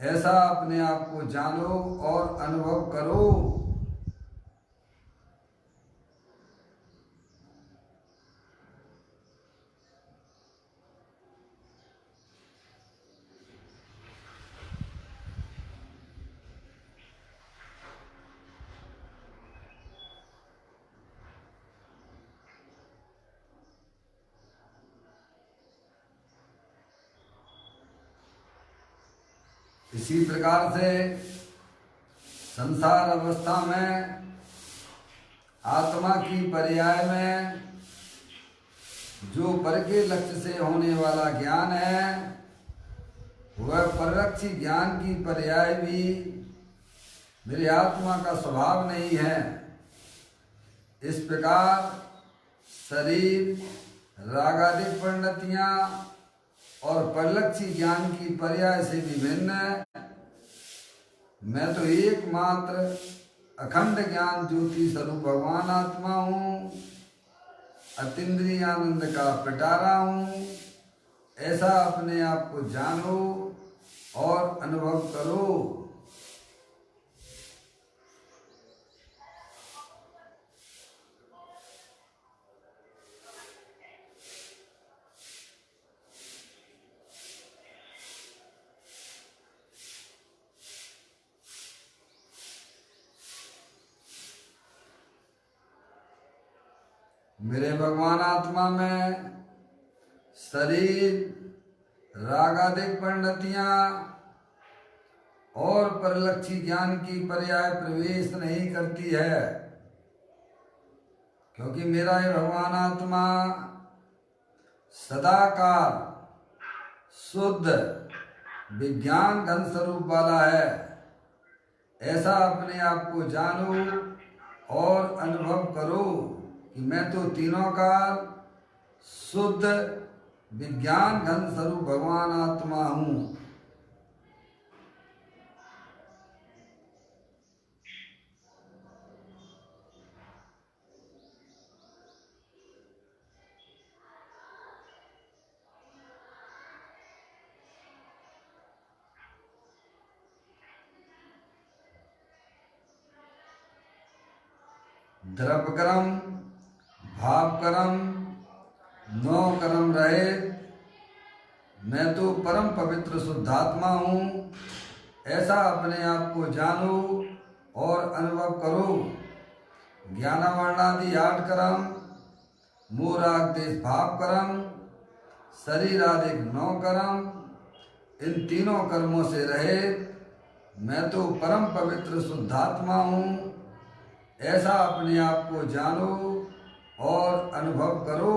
ऐसा अपने आप को जानो और अनुभव करो। इसी प्रकार से संसार अवस्था में आत्मा की पर्याय में जो पर के लक्ष्य से होने वाला ज्ञान है, वह परलक्षी ज्ञान की पर्याय भी मेरी आत्मा का स्वभाव नहीं है। इस प्रकार शरीर, रागादिक परिणतियां और परलक्षी ज्ञान की पर्याय से विभिन्न मैं तो एकमात्र अखंड ज्ञान ज्योति स्वरूप भगवान आत्मा हूँ, अतीन्द्रिय आनंद का पिटारा हूँ। ऐसा अपने आप को जानो और अनुभव करो। मेरे भगवान आत्मा में शरीर, रागादिक परिणतियां और परलक्षी ज्ञान की पर्याय प्रवेश नहीं करती है, क्योंकि मेरा ये भगवान आत्मा सदाकाल शुद्ध विज्ञान घन स्वरूप वाला है। ऐसा अपने आप को जानो और अनुभव करो कि मैं तो तीनों काल शुद्ध विज्ञान घन स्वरूप भगवान आत्मा हूँ। द्रव्य कर्म, भाव कर्म, नौ कर्म रहित मैं तो परम पवित्र शुद्धात्मा हूँ। ऐसा अपने आप को जानो और अनुभव करो। ज्ञानावर्णादि 8 कर्म, मोह राग देश भाव कर्म, शरीर आदि 9 कर्म, इन तीनों कर्मों से रहित मैं तो परम पवित्र शुद्धात्मा हूँ। ऐसा अपने आप को जानो और अनुभव करो।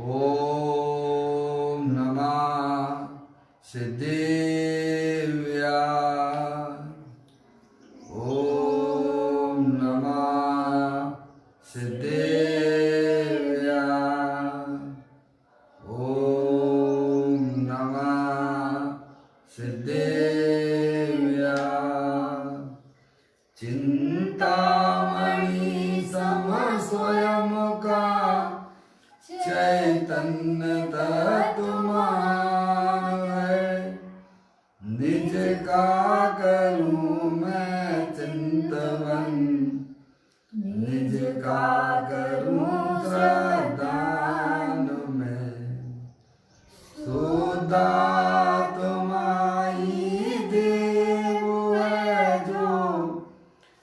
ओम नमः सिद्धेव्या। ओम नमः सिद्धेव्या। ओम नमः सिद्धेव्या। चिंतामणि सम स्वयं का चैतन्य तत्वमान है। निज का करूं मैं चिंतवन, निज का करूं श्रद्धान में। शुद्धात्मा ही देव है जो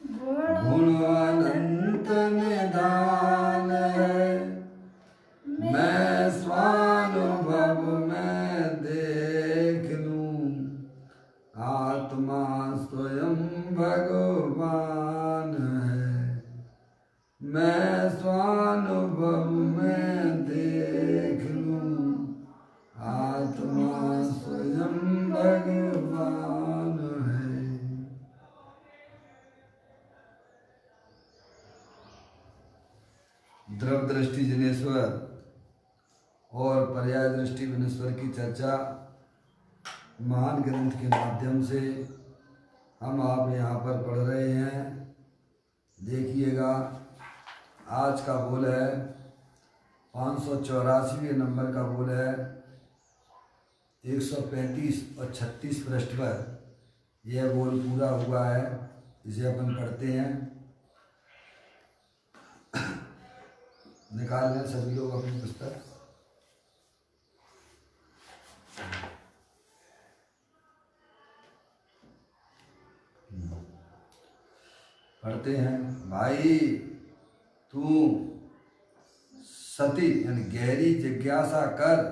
गुण अनंत निधान है। मैं स्वानुभव में देख लूं, आत्मा स्वयं भगवान है। मैं स्वानुभव में देख लूं, आत्मा स्वयं भगवान है। द्रव दृष्टि जिनेश्वर और पर्याय दृष्टि विनेश्वर की चर्चा महान ग्रंथ के माध्यम से हम आप यहाँ पर पढ़ रहे हैं। देखिएगा, आज का बोल है 584वें नंबर का बोल है, 135 और 36 पृष्ठ पर यह बोल पूरा हुआ है। इसे अपन पढ़ते हैं। निकाल लें सभी लोग अपनी पुस्तक। पढ़ते हैं। भाई, तू सती यानी गहरी जिज्ञासा कर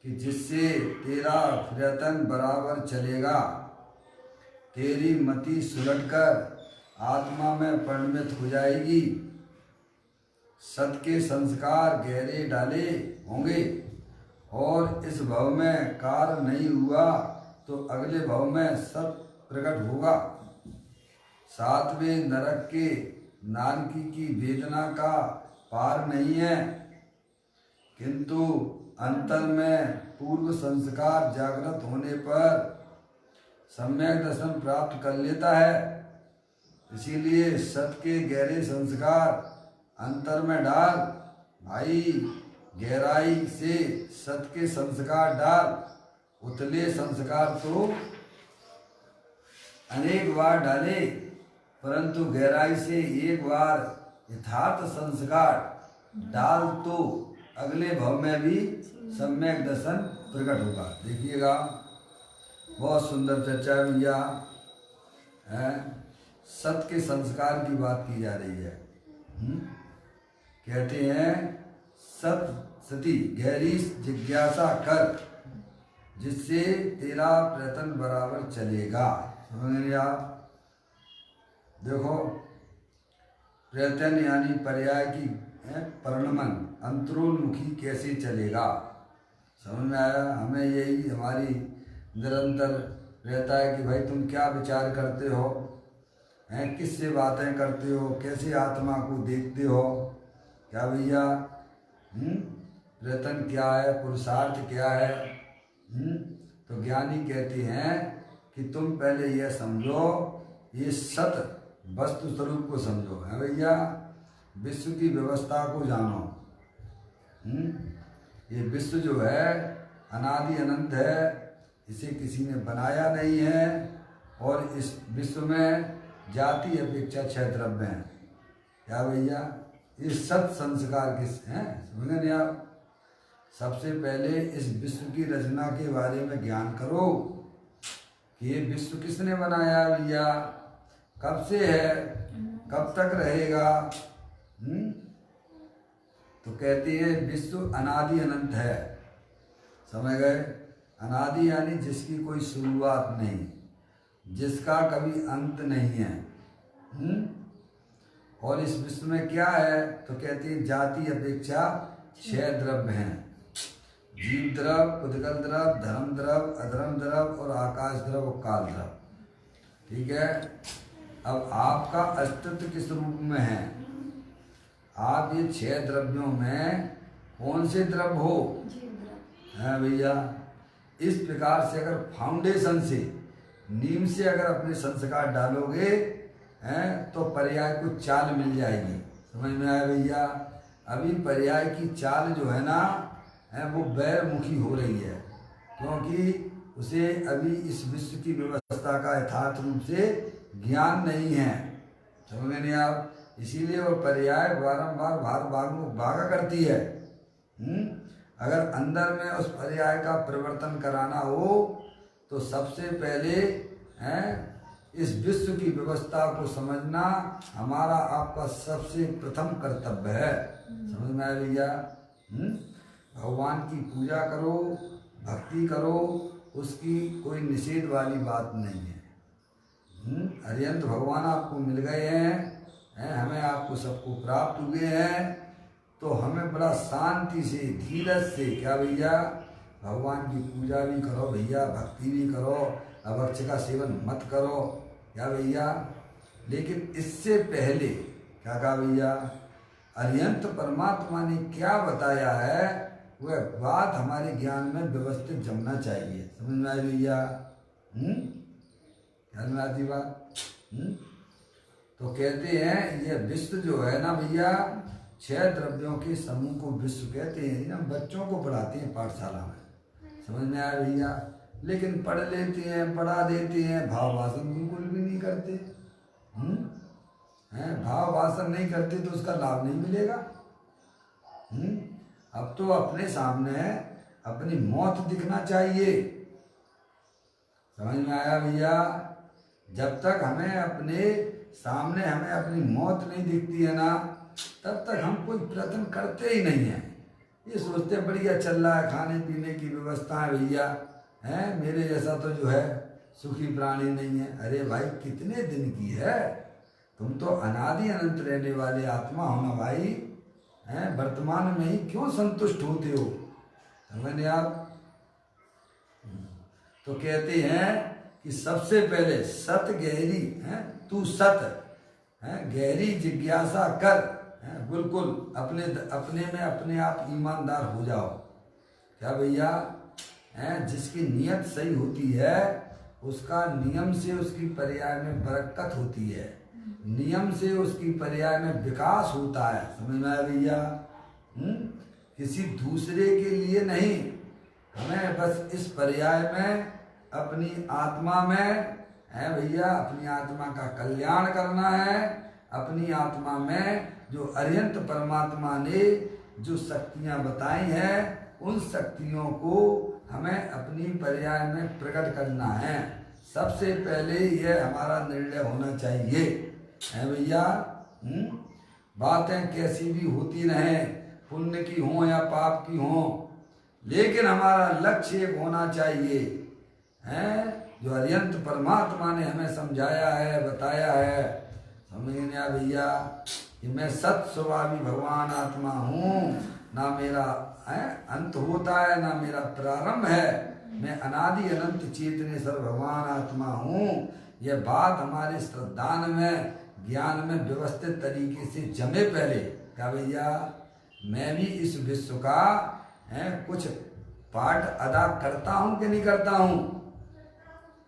कि जिससे तेरा प्रयत्न बराबर चलेगा, तेरी मति सुलटकर आत्मा में परिणत हो जाएगी। सत के संस्कार गहरे डाले होंगे और इस भव में कार्य नहीं हुआ तो अगले भव में सत प्रकट होगा। सातवें नरक के नारकी की वेदना का पार नहीं है, किंतु अंतर में पूर्व संस्कार जागृत होने पर सम्यक दर्शन प्राप्त कर लेता है। इसीलिए सत के गहरे संस्कार अंतर में डाल। भाई, गहराई से सत के संस्कार डाल। उतले संस्कार तो अनेक बार डाले, परंतु गहराई से एक बार यथार्थ संस्कार डाल तो अगले भव में भी सम्यक दर्शन प्रकट होगा। देखिएगा, बहुत सुंदर चर्चा है भैया। सत के संस्कार की बात की जा रही है। कहते हैं सती गहरी जिज्ञासा कर जिससे तेरा प्रयत्न बराबर चलेगा। समझ रहे आप? देखो, प्रयत्न यानी पर्याय की परिणमन अंतरोन्मुखी कैसे चलेगा। समझ में आया? हमें यही हमारी निरंतर रहता है कि भाई तुम क्या विचार करते हो, हैं किससे बातें करते हो, कैसे आत्मा को देखते हो, क्या भैया प्रयत्न क्या है, पुरुषार्थ क्या है। तो ज्ञानी कहते हैं कि तुम पहले यह समझो, ये सत वस्तु स्वरूप को समझो, है भैया। विश्व की व्यवस्था को जानो। ये विश्व जो है अनादि अनंत है, इसे किसी ने बनाया नहीं है और इस विश्व में जाति अपेक्षा 6 द्रव्य हैं। क्या भैया? ये सत संस्कार किस हैं, समझे नहीं आप? सबसे पहले इस विश्व की रचना के बारे में ज्ञान करो कि ये विश्व किसने बनाया भैया, कब से है, कब तक रहेगा। तो कहते हैं विश्व अनादि अनंत है। समझ गए? अनादि यानी जिसकी कोई शुरुआत नहीं, जिसका कभी अंत नहीं है। और इस विश्व में क्या है? तो कहते हैं जाति अपेक्षा 6 द्रव्य हैं। जीव द्रव, उद्गल द्रव, धर्म द्रव, अधर्म द्रव और आकाश द्रव और काल द्रव। ठीक है? अब आपका अस्तित्व किस रूप में है? आप ये 6 द्रव्यों में कौन से द्रव्य हो? है भैया। इस प्रकार से अगर फाउंडेशन से, नीम से अगर अपने संस्कार डालोगे हैं तो पर्याय को चाल मिल जाएगी। समझ में आया भैया? अभी पर्याय की चाल जो है ना है वो बैरमुखी हो रही है, क्योंकि उसे अभी इस विश्व की व्यवस्था का यथार्थ रूप से ज्ञान नहीं है। समझ नहीं आप? इसीलिए वो पर्याय बारंबार भागा करती है। अगर अंदर में उस पर्याय का परिवर्तन कराना हो तो सबसे पहले इस विश्व की व्यवस्था को समझना हमारा आपका सबसे प्रथम कर्तव्य है। समझ में आया भैया? भगवान की पूजा करो, भक्ति करो, उसकी कोई निषेध वाली बात नहीं है। अरिहंत भगवान आपको मिल गए हैं, हमें आपको सबको प्राप्त हुए हैं, तो हमें बड़ा शांति से, धीरज से, क्या भैया, भगवान की पूजा भी करो भैया, भक्ति भी करो, अभक्ष का सेवन मत करो, क्या भैया। लेकिन इससे पहले क्या कहा भैया, अरिहंत परमात्मा ने क्या बताया है वह बात हमारे ज्ञान में व्यवस्थित जमना चाहिए। समझ में आई भैया? ध्यान में आती बात? तो कहते हैं ये विश्व जो है ना भैया, 6 द्रव्यों के समूह को विश्व कहते हैं ना। बच्चों को पढ़ाते हैं पाठशाला में, समझ में आया भैया? लेकिन पढ़ लेते हैं, पढ़ा देते हैं, भाव वासन बिल्कुल भी नहीं करते हैं। भाव वासन नहीं करते तो उसका लाभ नहीं मिलेगा। अब तो अपने सामने अपनी मौत दिखना चाहिए। समझ में आया भैया? जब तक हमें अपने सामने हमें अपनी मौत नहीं दिखती है ना, तब तक हम कोई प्रयत्न करते ही नहीं हैं। ये सोचते बढ़िया चल रहा है, खाने पीने की व्यवस्था है भैया, हैं मेरे जैसा तो जो है सुखी प्राणी नहीं है। अरे भाई कितने दिन की है, तुम तो अनादि अनंत रहने वाले आत्मा हो ना भाई, हैं वर्तमान में ही क्यों संतुष्ट होते हो? समझे आप? तो कहते हैं कि सबसे पहले सत गहरी है, तू सत है गहरी जिज्ञासा कर, है बिल्कुल अपने में अपने आप ईमानदार हो जाओ। क्या भैया? है जिसकी नियत सही होती है उसका नियम से उसकी पर्याय में बरकत होती है, नियम से उसकी पर्याय में विकास होता है। समझ में आया भैया? किसी दूसरे के लिए नहीं, हमें बस इस पर्याय में अपनी आत्मा में है भैया, अपनी आत्मा का कल्याण करना है। अपनी आत्मा में जो अरिहंत परमात्मा ने जो शक्तियां बताई हैं उन शक्तियों को हमें अपनी पर्याय में प्रकट करना है। सबसे पहले यह हमारा निर्णय होना चाहिए, है भैया? बातें कैसी भी होती रहें, पुण्य की हो या पाप की हो, लेकिन हमारा लक्ष्य एक होना चाहिए, है जो अरिहंत परमात्मा ने हमें समझाया है, बताया है। समझ में आया भैया कि मैं सत स्वभावी भगवान आत्मा हूँ, ना मेरा अंत होता है ना मेरा प्रारंभ है, मैं अनादि अनंत चेतनेश्वर भगवान आत्मा हूँ। यह बात हमारे श्रद्धान में ज्ञान में व्यवस्थित तरीके से जमे पहले। क्या भैया? मैं भी इस विश्व का कुछ पार्ट अदा करता हूँ कि नहीं करता हूँ?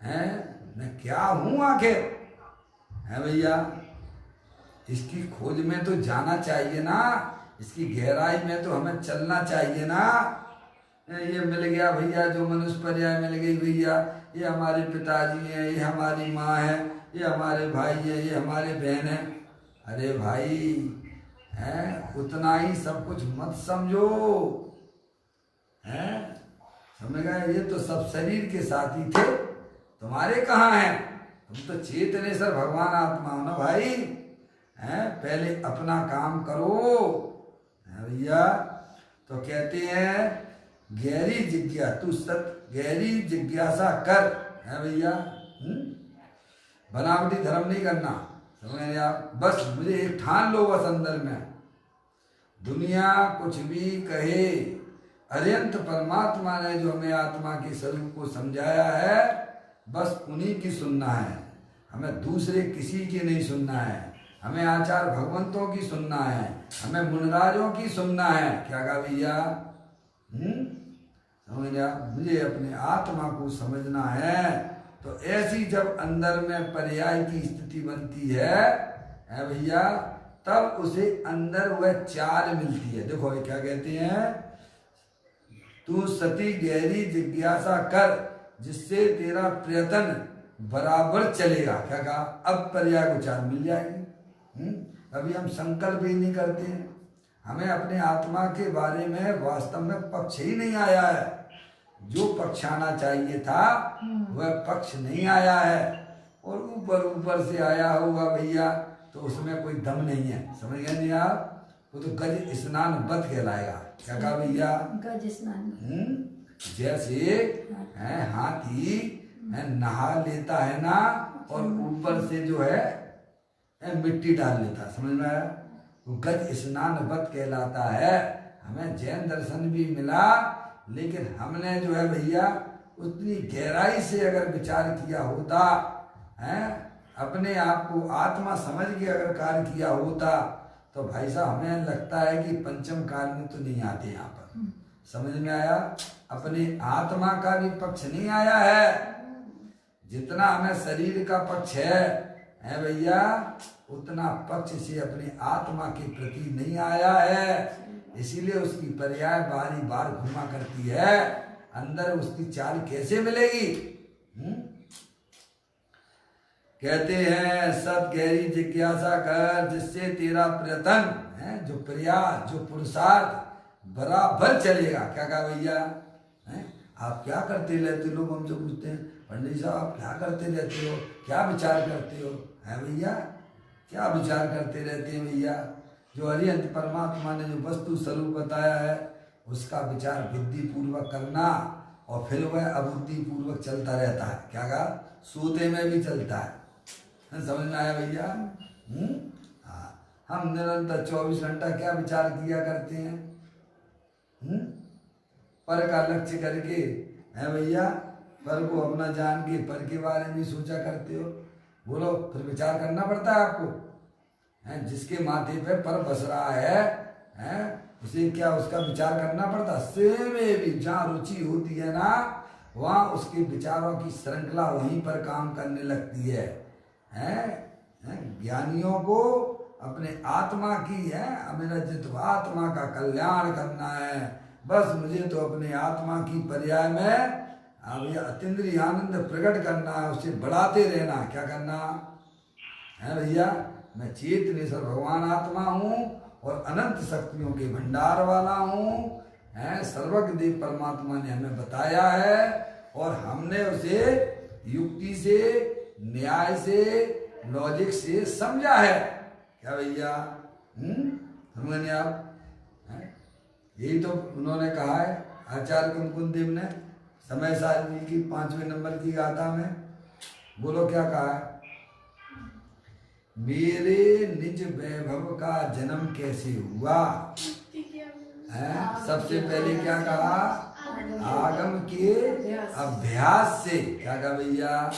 हैं मैं क्या हूँ आखिर? है भैया? इसकी खोज में तो जाना चाहिए ना, इसकी गहराई में तो हमें चलना चाहिए ना। ये मिल गया भैया, जो मनुष्य पर्याय मिल गई भैया, ये हमारे पिताजी हैं, ये हमारी माँ है, ये हमारे भाई है, ये हमारे बहन है। अरे भाई हैं उतना ही सब कुछ मत समझो, हैं समझ गए? ये तो सब शरीर के साथी थे, तुम्हारे कहाँ हैं? तुम तो चेतनेश्वर भगवान आत्मा हो ना भाई, हैं? पहले अपना काम करो, है भैया? तो कहते हैं गहरी जिज्ञासा, गहरी जिज्ञासा कर, है भैया? बनावटी धर्म नहीं करना। समझ आप? बस मुझे एक ठान लो बस अंदर में, दुनिया कुछ भी कहे, अरिहंत परमात्मा ने जो हमें आत्मा के स्वरूप को समझाया है बस उन्हीं की सुनना है, हमें दूसरे किसी की नहीं सुनना है। हमें आचार्य भगवंतों की सुनना है, हमें मुनराजों की सुनना है। क्या कहा भैया? समझ गया? मुझे अपने आत्मा को समझना है। तो ऐसी जब अंदर में पर्याय की स्थिति बनती है भैया, तब उसे अंदर वह चाल मिलती है। देखो क्या कहते हैं, तू सती गहरी जिज्ञासा कर जिससे तेरा प्रयत्न बराबर चलेगा। क्या कहा? अब पर्याय को चाल मिल जाएगी। अभी हम संकल्प ही नहीं करते हैं, हमें अपने आत्मा के बारे में वास्तव में पक्ष ही नहीं आया है। जो पक्ष आना चाहिए था वह पक्ष नहीं आया है, और ऊपर ऊपर से आया होगा भैया, तो उसमें कोई दम नहीं है। समझ गए नहीं आप? वो तो गज स्नान बद कहलाएगा। क्या कहा भैया? गज स्नान। जैसे है हाथी नहा लेता है ना, और ऊपर से जो है मिट्टी डाल लेता। समझ में आया? वो गज स्नान बद कहलाता है। हमें जैन दर्शन भी मिला, लेकिन हमने जो है भैया उतनी गहराई से अगर विचार किया होता, है अपने आप को आत्मा समझ के अगर कार्य किया होता, तो भाई साहब हमें लगता है कि पंचम काल में तो नहीं आते यहाँ पर। समझ में आया? अपने आत्मा का भी पक्ष नहीं आया है। जितना हमें शरीर का पक्ष है भैया, उतना पक्ष से अपनी आत्मा के प्रति नहीं आया है। इसीलिए उसकी पर्याय बारी बार घुमा करती है। अंदर उसकी चाल कैसे मिलेगी? कहते हैं सब गहरी जिज्ञासा कर, जिससे तेरा प्रयत्न है, जो प्रयास, जो पुरुषार्थ बराबर चलेगा। क्या कहा भैया? आप क्या करते रहते? लोग हमसे पूछते हैं, पंडित साहब आप क्या करते रहते हो, क्या विचार करते हो? है भैया, क्या विचार करते रहते हैं भैया? जो हरिहंत परमात्मा ने जो वस्तु स्वरूप बताया है, उसका विचार बुद्धि पूर्वक करना, और फिर वह अबुद्धि पूर्वक चलता रहता है। क्या कहा? सोते में भी चलता है। समझ में आया भैया? हाँ, हम निरंतर 24 घंटा क्या विचार किया करते हैं? पर का लक्ष्य करके, है भैया, पर को अपना जान के पर के बारे में सोचा करते हो। बोलो, फिर विचार करना पड़ता है आपको। है जिसके माथे पे पर बस रहा है उसे क्या उसका विचार करना पड़ता? से में भी जहाँ रुचि होती है ना, वहाँ उसके विचारों की श्रृंखला वहीं पर काम करने लगती है। ज्ञानियों को अपने आत्मा की है, मेरा जित आत्मा का कल्याण करना है। बस मुझे तो अपने आत्मा की पर्याय में अब अतीन्द्रिय आनंद प्रकट करना है, उसे बढ़ाते रहना। क्या करना है भैया? मैं चेतनेश्वर भगवान आत्मा हूँ और अनंत शक्तियों के भंडार वाला हूँ। सर्वज्ञ देव परमात्मा ने हमें बताया है और हमने उसे युक्ति से, न्याय से, लॉजिक से समझा है। क्या भैया? समझ आप? यही तो उन्होंने कहा है आचार्य कुमकुंद देव ने समय सारणी की 5वें नंबर की गाथा में। बोलो क्या कहा है? मेरे निज वैभव का जन्म कैसे हुआ? सबसे पहले क्या कहा? आगम के अभ्यास से। क्या कहा भैया?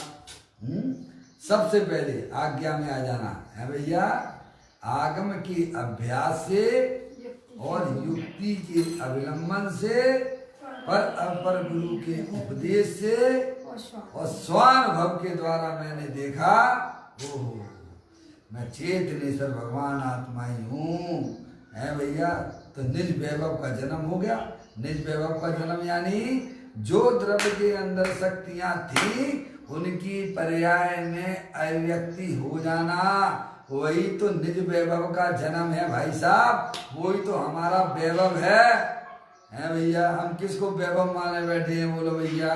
सबसे पहले आज्ञा में आ जाना है भैया। आगम के अभ्यास से और युक्ति के अवलंबन से, पर अपर गुरु के उपदेश से और स्वानुभव के द्वारा मैंने देखा, ओहो मैं चेतनेश्वर भगवान आत्मा ही हूँ। है भैया, तो निज वैभव का जन्म हो गया। निज वैभव का जन्म यानी जो द्रव्य के अंदर शक्तियां थी उनकी पर्याय में अव्यक्ति हो जाना, वही तो निज वैभव का जन्म है भाई साहब। वही तो हमारा वैभव है भैया। हम किसको वैभव माने बैठे हैं? बोलो भैया,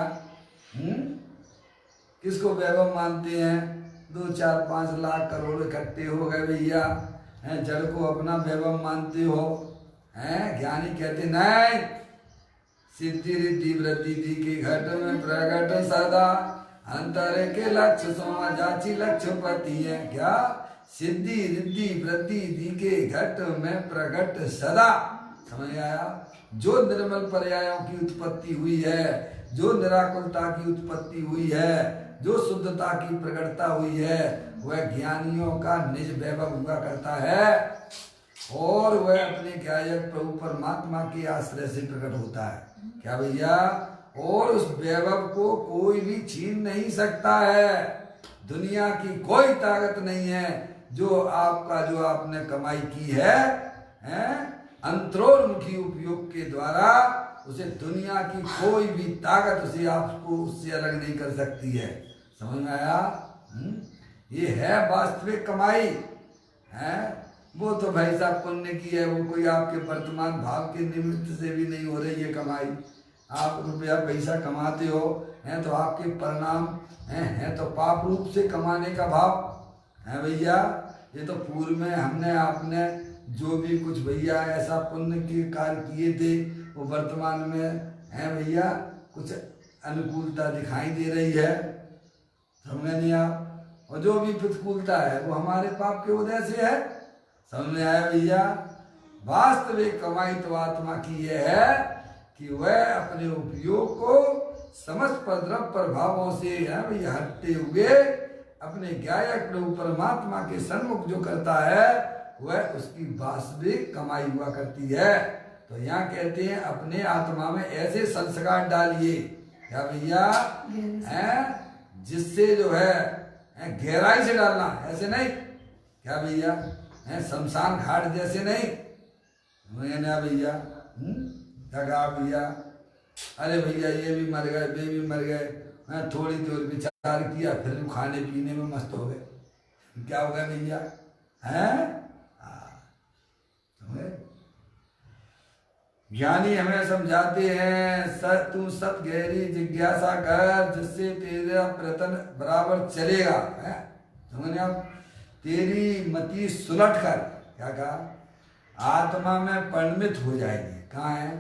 किसको वैभव मानते हैं? 2, 4, 5 लाख करोड़ इकट्ठे हो गए भैया, जड़ को अपना वैभव मानते हो। ज्ञानी कहते नहीं, सिद्धि रिद्धि वृद्धि दी के घट में प्रकट सदा, अंतर के लक्ष्य सोमा जाची लक्ष्य पति है। क्या? सिद्धि रिद्धि वृद्धि दी के घट में प्रकट सदा। समझ आया? जो निर्मल पर्यायों की उत्पत्ति हुई है, जो निराकुलता की उत्पत्ति हुई है, जो शुद्धता की प्रकटता हुई है, वह ज्ञानियों का निज वैभव हुआ करता है और वह अपने गायक प्रभु परमात्मा के आश्रय से प्रकट होता है। क्या भैया? और उस वैभव को कोई भी छीन नहीं सकता है। दुनिया की कोई ताकत नहीं है जो आपने कमाई की है, अंतरोन्मुखी उपयोग के द्वारा, उसे दुनिया की कोई भी ताकत उसे आपको उससे अलग नहीं कर सकती है। समझ में आया? ये है वास्तविक कमाई है। वो तो भाई साहब पुण्य की है, वो कोई आपके वर्तमान भाव के निमित्त से भी नहीं हो रही है कमाई। आप रुपया पैसा कमाते हो हैं तो आपके परिणाम हैं तो पाप रूप से कमाने का भाव है भैया। ये तो पूर्व में हमने आपने जो भी कुछ भैया ऐसा पुण्य के कार्य किए थे, वो वर्तमान में है भैया कुछ अनुकूलता दिखाई दे रही है। समझ नहीं आप? और जो भी प्रतिकूलता है वो हमारे पाप के वजह से है। समझ में आया भैया? वास्तविक कमाई तो आत्मा की यह है कि वह अपने उपयोग को समस्त द्रव्य प्रभावों से है भैया हटते हुए अपने गायक प्रभु परमात्मा के सन्मुख जो करता है, वह उसकी वास्तविक कमाई हुआ करती है। तो यहाँ कहते हैं अपने आत्मा में ऐसे संस्कार डालिए, क्या भैया, हैं, जिससे जो है गहराई से डालना, ऐसे नहीं, क्या भैया, शमशान घाट जैसे नहीं। ना भैया, क्या कहा भैया, अरे भैया ये भी मर गए, वे भी मर गए, थोड़ी देर विचार किया, फिर खाने पीने में मस्त हो गए, क्या हो गया भैया, हैं? ज्ञानी हमें समझाते हैं तू सब गहरी जिज्ञासा कर, जिससे तेरा प्रयत्न बराबर चलेगा, है समझ आप, तेरी मति सुलट कर, क्या कहा, आत्मा में परिणमित हो जाएगी। कहाँ है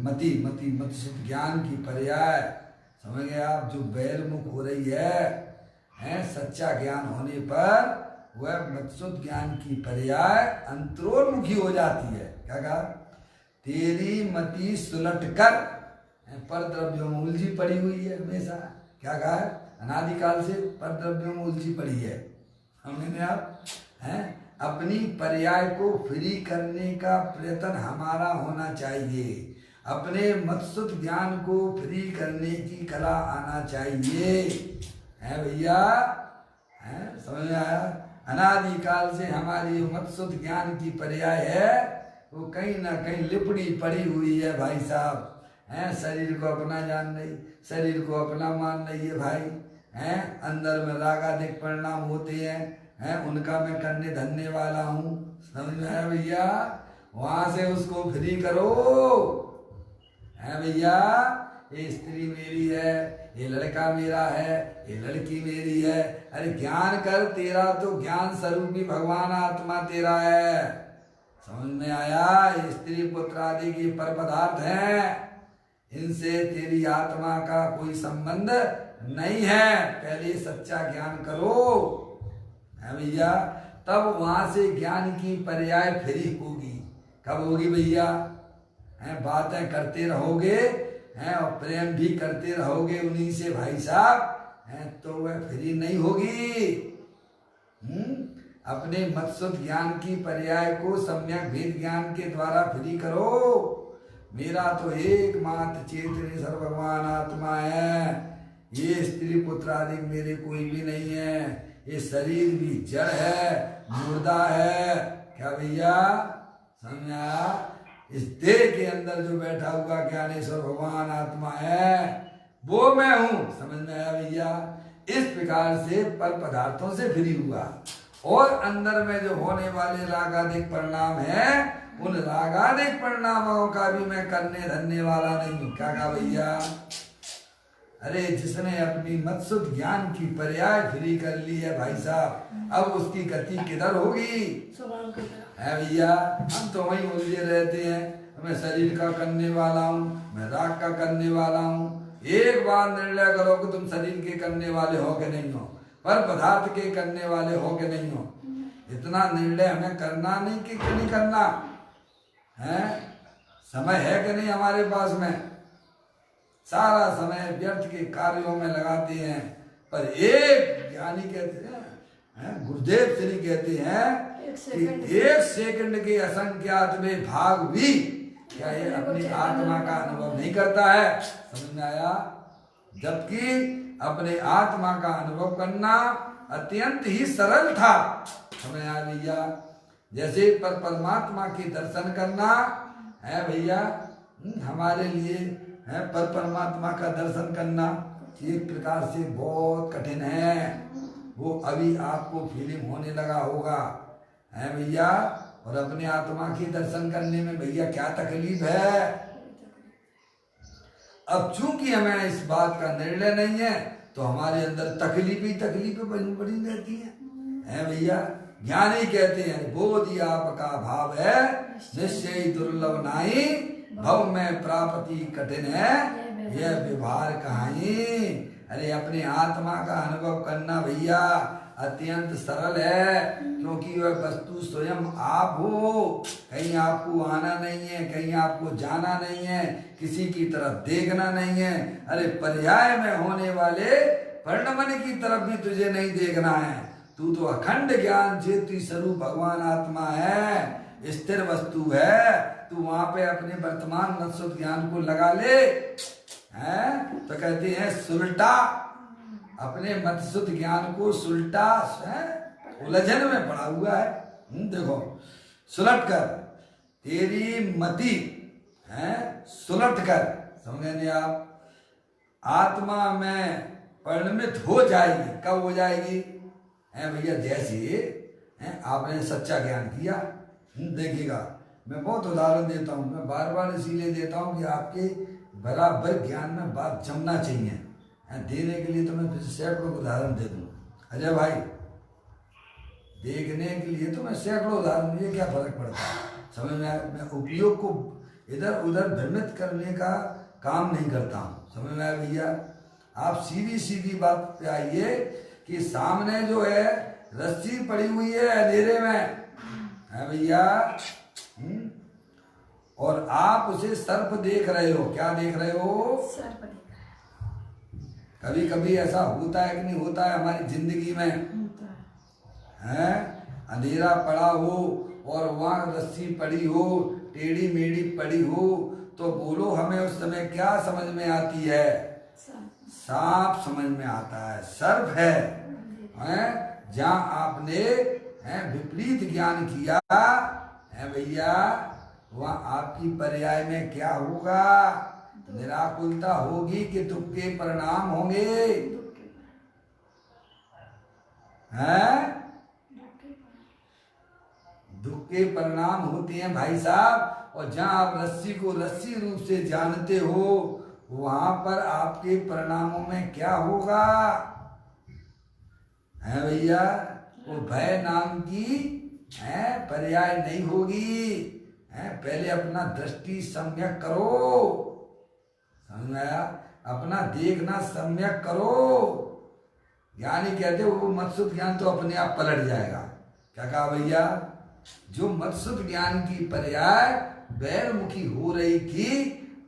मति, मति मत शुद्ध ज्ञान की पर्याय, समझ गए आप, जो बहिर्मुख हो रही है सच्चा ज्ञान होने पर वह मत्सुद्ध ज्ञान की पर्याय अंतरोन्मुखी हो जाती है। क्या कहा, तेरी मति सुलट कर, पर द्रव्यों में उलझी पड़ी हुई है हमेशा, क्या कहा, अनादिकाल से पर द्रव्यों में उलझी पड़ी है। हमने आप हैं अपनी पर्याय को फ्री करने का प्रयत्न हमारा होना चाहिए, अपने मत्सुद्ध ज्ञान को फ्री करने की कला आना चाहिए, है भैया, है समझ में आया। अनादिकाल से हमारी मत्सुद्ध ज्ञान की पर्याय है वो कहीं ना कहीं लिपड़ी पड़ी हुई है भाई साहब, हैं, शरीर को अपना जान नहीं, शरीर को अपना मान नहीं है भाई, हैं, अंदर में रागादिक परिणाम होते हैं, उनका मैं करने धरने वाला हूँ, समझ में आया भैया, वहां से उसको फ्री करो, है भैया, ये स्त्री मेरी है, ये लड़का मेरा है, ये लड़की मेरी है, अरे ज्ञान कर, तेरा तो ज्ञान स्वरूपी भगवान आत्मा तेरा है, समझ में आया। ये स्त्री पुत्र आदि की पर पदार्थ हैं, इनसे तेरी आत्मा का कोई संबंध नहीं है, पहले सच्चा ज्ञान करो, है भैया, तब वहां से ज्ञान की पर्याय फ्री होगी। कब होगी भैया, हैं, बातें करते रहोगे, हैं, और प्रेम भी करते रहोगे उन्हीं से भाई साहब, हैं, तो वह फ्री नहीं होगी। अपने मत्सुद्ध ज्ञान की पर्याय को सम्यक भेद ज्ञान के द्वारा फ्री करो। मेरा तो एकमात्र चेतन सर्व भगवान आत्मा है, ये स्त्री पुत्र आदि मेरे कोई भी नहीं है, ये शरीर भी जड़ है, मुर्दा है, क्या भैया, समझा, इस देह के अंदर जो बैठा हुआ ज्ञानेश्वर भगवान आत्मा है वो मैं हूं, समझ में आया भैया। इस प्रकार से पर पदार्थों से फ्री हुआ, और अंदर में जो होने वाले रागादिक परिणाम है उन रागादिक परिणामों का भी मैं करने धरने वाला नहीं हूं। क्या कहा भैया, अरे जिसने अपनी मत्सुद्ध ज्ञान की पर्याय फ्री कर ली है भाई साहब, अब उसकी गति किधर होगी, है भैया। हम तो वहीं उलझे रहते हैं, मैं शरीर का करने वाला हूँ, मैं राग का करने वाला हूँ। एक बार निर्णय करो कि तुम शरीर के करने वाले हो कि नहीं हो, पर पदार्थ के करने वाले हो कि नहीं हो, इतना निर्णय हमें करना नहीं कि नहीं करना है। समय है कि नहीं हमारे पास में, सारा समय व्यर्थ के कार्यों में लगाते हैं, पर एक ज्ञानी कहते हैं, गुरुदेव श्री कहते हैं कि एक सेकंड के असंख्यात में भाग भी क्या ये अपनी आत्मा का अनुभव नहीं करता है, समझ में आया। जबकि अपने आत्मा का अनुभव करना अत्यंत ही सरल था, समझ आया भैया। जैसे पर परमात्मा के दर्शन करना है भैया, हमारे लिए है पर परमात्मा का दर्शन करना एक प्रकार से बहुत कठिन है, वो अभी आपको फीलिंग होने लगा होगा, है भैया। और अपने आत्मा के दर्शन करने में भैया क्या तकलीफ है। अब चूंकि हमें इस बात का निर्णय नहीं है तो हमारे अंदर तकलीफें बनी रहती है भैया। ज्ञानी कहते हैं बोधि आपका भाव है, निश्चय दुर्लभ नाई, भव में प्राप्ति कठिन है, यह व्यवहार कहानी। अरे अपने आत्मा का अनुभव करना भैया अत्यंत सरल है, क्योंकि वह वस्तु स्वयं आप हो, कहीं आपको आना नहीं है, कहीं आपको जाना नहीं है, किसी की तरफ देखना नहीं है। अरे पर्याय में होने वाले परिणमन की तरफ भी तुझे नहीं देखना है, तू तो अखंड ज्ञान चेती स्वरूप भगवान आत्मा है, स्थिर वस्तु है। तू वहां पे अपने वर्तमान मत्सुत ज्ञान को लगा ले, हैं तो कहते हैं सुलटा, अपने मत्सुत ज्ञान को सुलटा उलझन में पड़ा हुआ है। देखो सुलट कर तेरी मति है, सुलट कर, समझे आप, आत्मा में परिणमित हो जाएगी। कब हो जाएगी? है भैया, जैसे है आपने सच्चा ज्ञान किया, देखिएगा मैं बहुत उदाहरण देता हूँ, मैं बार बार इसीलिए देता हूँ कि आपके बराबर ज्ञान में बात जमना चाहिए। देने के लिए तो मैं फिर सैकड़ों उदाहरण दे दूँ अजय भाई, देखने के लिए तो मैं सैकड़ों उदाहरण, मुझे क्या फर्क पड़ता है, समझ में? मैं उपयोग को इधर उधर भ्रमित करने का काम नहीं करता हूँ, समझ में आया भैया? आप सीधी सीधी बात पे आइए कि सामने जो है रस्सी पड़ी हुई है अंधेरे में, है भैया, और आप उसे सर्प देख रहे हो। क्या देख रहे हो? सर्प देख रहे हो। कभी कभी ऐसा होता है कि नहीं होता है हमारी जिंदगी में, है अंधेरा पड़ा हो और वहां रस्सी पड़ी हो, टेढ़ी मेढ़ी पड़ी हो, तो बोलो हमें उस समय क्या समझ में आती है? सांप समझ में आता है, सर्प है। जहां आपने विपरीत ज्ञान किया है भैया, वहां आपकी पर्याय में क्या होगा? निराकुलता होगी कि दुख के परिणाम होंगे? हैं? दुख के परिणाम होते हैं भाई साहब। और जहां आप रस्सी को रस्सी रूप से जानते हो, वहां पर आपके परिणामों में क्या होगा? है भैया, वो भय नाम की है पर्याय नहीं होगी। है पहले अपना दृष्टि सम्यक करो, समझ में आया? अपना देखना सम्यक करो। ज्ञानी कहते वो मत्सुत ज्ञान तो अपने आप पलट जाएगा। क्या कहा भैया? जो मत्सुत ज्ञान की पर्याय बैरमुखी हो रही थी,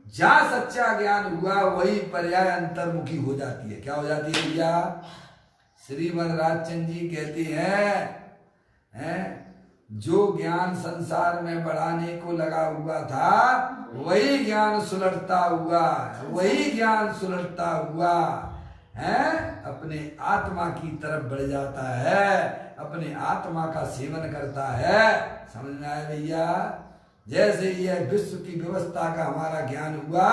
जहां सच्चा ज्ञान हुआ वही पर्याय अंतर्मुखी हो जाती है। क्या हो जाती है भैया? श्रीमद राजचंद्र जी कहते हैं जो ज्ञान संसार में बढ़ाने को लगा हुआ था, वही ज्ञान सुलटता हुआ, वही ज्ञान सुलटता हुआ है अपने आत्मा की तरफ बढ़ जाता है, अपने आत्मा का सेवन करता है। समझ में आया भैया? जैसे यह विश्व की व्यवस्था का हमारा ज्ञान हुआ,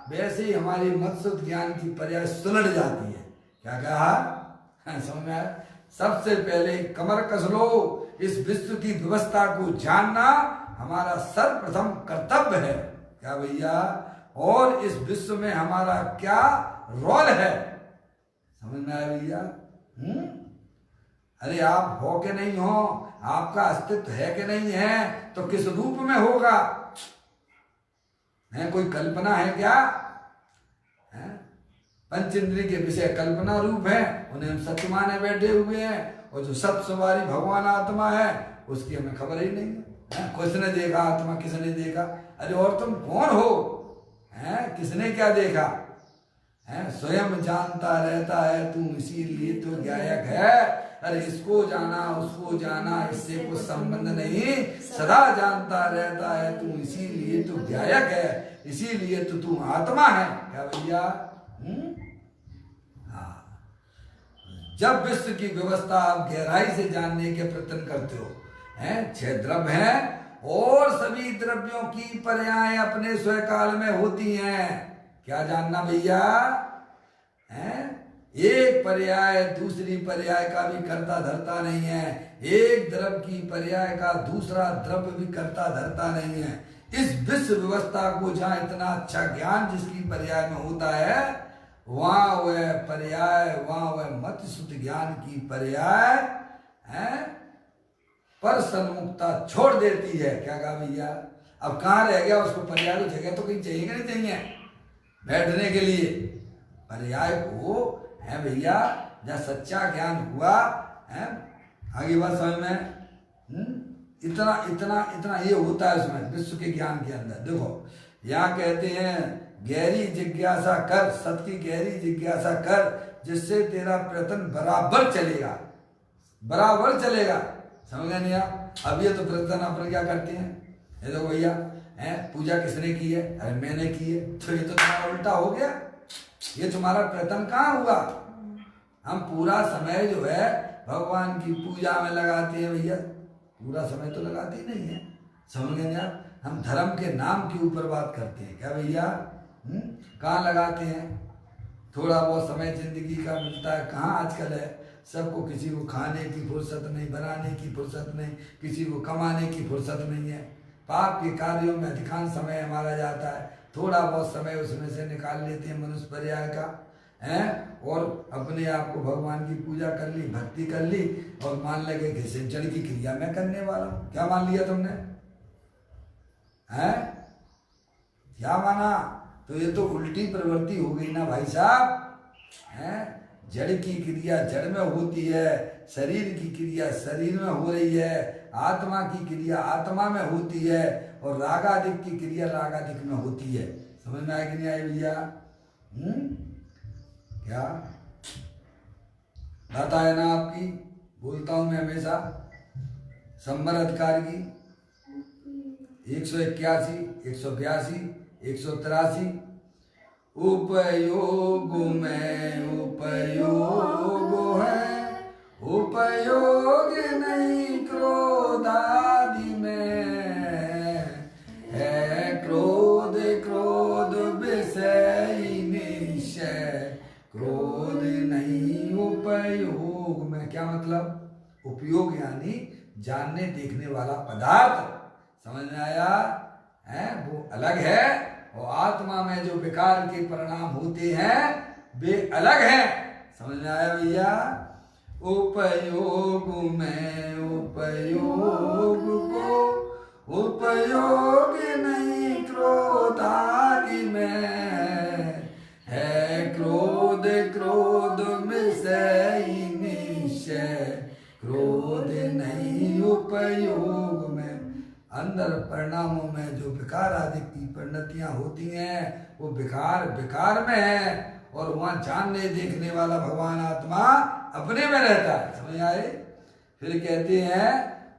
वैसे ही हमारी मत्सुत ज्ञान की पर्याय सुलट जाती है। क्या कहा? समझ में आया? सबसे पहले कमर कस लो, इस विश्व की व्यवस्था को जानना हमारा सर्वप्रथम कर्तव्य है। क्या भैया? और इस विश्व में हमारा क्या रोल है, समझ में आया भैया? अरे आप हो के नहीं हो, आपका अस्तित्व है कि नहीं है, तो किस रूप में होगा? है कोई कल्पना है क्या? है पंच इंद्रिय के विषय कल्पना रूप है, उन्हें हम सत्य माने बैठे हुए हैं। और जो सब सवारी भगवान आत्मा है, उसकी हमें खबर ही नहीं है। किसने देखा आत्मा, किसने देखा? अरे और तुम कौन हो? हैं किसने क्या देखा? हैं स्वयं जानता रहता है तू, इसीलिए तो गायक है। अरे इसको जाना उसको जाना, इससे कुछ संबंध नहीं, सदा जानता रहता है तू, इसीलिए तो गायक है, इसीलिए तो तू आत्मा है। क्या भैया? जब विश्व की व्यवस्था आप गहराई से जानने के प्रयत्न करते हो, हैं 6 द्रव्य हैं और सभी द्रव्यों की पर्याय अपने स्वकाल में होती हैं। क्या जानना भैया? हैं एक पर्याय दूसरी पर्याय का भी कर्ता धरता नहीं है, एक द्रव्य की पर्याय का दूसरा द्रव्य भी कर्ता धरता नहीं है। इस विश्व व्यवस्था को जहां इतना अच्छा ज्ञान जिसकी पर्याय में होता है, वहां वह पर्याय, वहां वह मत्सुत ज्ञान की पर्याय है पर सन्मुखता छोड़ देती है। क्या कहा भैया? अब कहाँ रह गया उसको पर्याय? तो जगह तो कहीं चाहिए कि नहीं चाहिए बैठने के लिए? पर्याय को है भैया जहाँ सच्चा ज्ञान हुआ है, आगे बात समझ में? इतना इतना इतना ये होता है उसमें विश्व के ज्ञान के अंदर। देखो यहाँ कहते हैं गहरी जिज्ञासा कर, सत्य की गहरी जिज्ञासा कर, जिससे तेरा प्रयत्न बराबर चलेगा। बराबर चलेगा। समझ गए नहीं आप? अब ये तो प्रयत्न अपन क्या करते हैं, ये तो भैया है पूजा किसने की है, अरे मैंने की है, तो ये तो तुम्हारा उल्टा हो गया, ये तुम्हारा प्रयत्न कहाँ हुआ। हम पूरा समय जो है भगवान की पूजा में लगाते हैं भैया, पूरा समय तो लगाते ही नहीं है। समझ गए आप? हम धर्म के नाम के ऊपर बात करते हैं क्या भैया, कहाँ लगाते हैं? थोड़ा बहुत समय जिंदगी का मिलता है, कहाँ आजकल है सबको, किसी को खाने की फुर्सत नहीं, बनाने की फुर्सत नहीं, किसी को कमाने की फुर्सत नहीं है। पाप के कार्यों में अधिकांश समय हमारा जाता है, थोड़ा बहुत समय उसमें से निकाल लेते हैं मनुष्य पर्याय का है, और अपने आप को भगवान की पूजा कर ली, भक्ति कर ली, और मान लगे कि सिंचन की क्रिया मैं करने वाला हूँ। क्या मान लिया तुमने है, क्या माना? तो ये तो उल्टी प्रवृत्ति हो गई ना भाई साहब है। जड़ की क्रिया जड़ में होती है, शरीर की क्रिया शरीर में हो रही है, आत्मा की क्रिया आत्मा में होती है, और रागादिक की क्रिया रागादिक में होती है। समझ में आया कि नहीं आई भैया? क्या बात है ना आपकी, बोलता हूं मैं हमेशा। संबर अधिकार की 181, 182, 183, उपयोग में उपयोग है, उपयोग नहीं क्रोध आदि में है, क्रोध क्रोध विषय निश्चय, क्रोध नहीं उपयोग में। क्या मतलब? उपयोग यानी जानने देखने वाला पदार्थ, समझ में आया है, वो अलग है, और आत्मा में जो विकार के परिणाम होते हैं वे अलग हैं। समझ में आया भैया? उपयोग में उपयोग को उपयोग नहीं क्रोध आदि में है, क्रोध क्रोध विषय निश्चय, क्रोध नहीं उपयोग में। अंदर परिणामों में जो विकार आदि की परिणतियां होती हैं वो विकार विकार में है, और वहां जानने देखने वाला भगवान आत्मा अपने में रहता है। समझ आए? फिर कहते हैं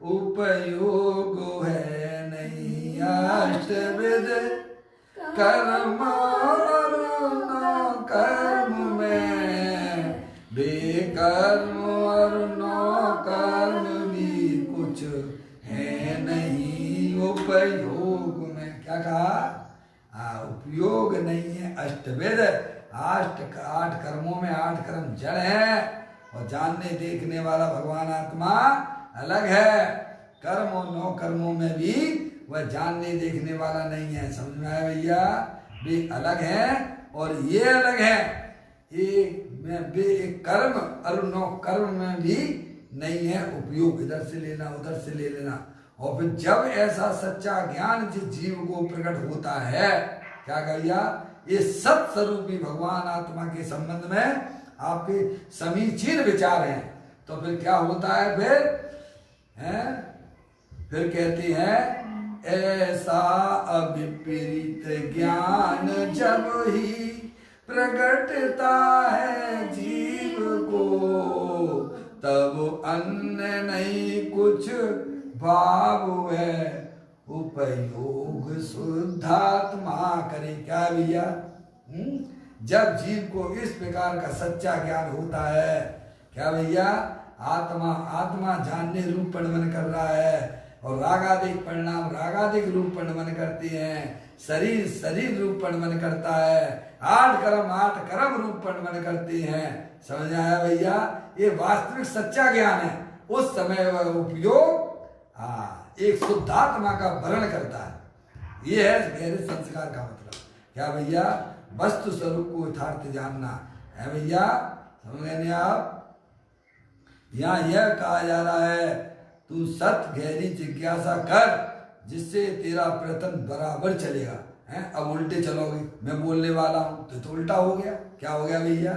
उपयोग है नहीं अष्टविध कर्म और न कर्म में, बेकर्म और न कर्म भी कुछ है नहीं उपयोग में। क्या कहा? उपयोग नहीं है अष्टविध, आठ कर्मों में 8 कर्म जड़ है, और जानने देखने वाला भगवान आत्मा अलग है। कर्म और 9 कर्मों में भी वह जानने देखने वाला नहीं है। समझ में आया भैया? वे अलग हैं और ये अलग है। एक कर्म और 9 कर्म में भी नहीं है उपयोग, इधर से लेना उधर से ले लेना। और फिर जब ऐसा सच्चा ज्ञान जिस जीव को प्रकट होता है, क्या कहिया, ये सत स्वरूपी भगवान आत्मा के संबंध में आपके समीचीन विचार हैं, तो फिर क्या होता है? फिर कहते हैं ऐसा अविपरीत ज्ञान जब ही प्रकटता है जीव को, तब अन्य नहीं कुछ भाव है, उपयोग शुद्धात्मा करे। क्या भैया? जब जीव को इस प्रकार का सच्चा ज्ञान होता है, क्या भैया, आत्मा जानने रूप परिणमन कर रहा है, और रागादिक परिणाम रागादिक रूप परिणमन करते हैं, शरीर रूप परिणमन करता है, 8 कर्म रूप परिणमन करते हैं। समझ आया भैया? ये वास्तविक सच्चा ज्ञान है। उस समय वह उपयोग एक शुद्धात्मा का वर्ण करता है। ये है गहरे संस्कार का मतलब। क्या भैया? वस्तु स्वरूप को यथार्थ जानना है भैया। समझ गए आप? यहाँ यह कहा जा रहा है तू सत गहरी जिज्ञासा कर, जिससे तेरा प्रयत्न बराबर चलेगा। हैं? अब उल्टे चलोगे, मैं बोलने वाला हूं तो उल्टा हो गया। क्या हो गया भैया?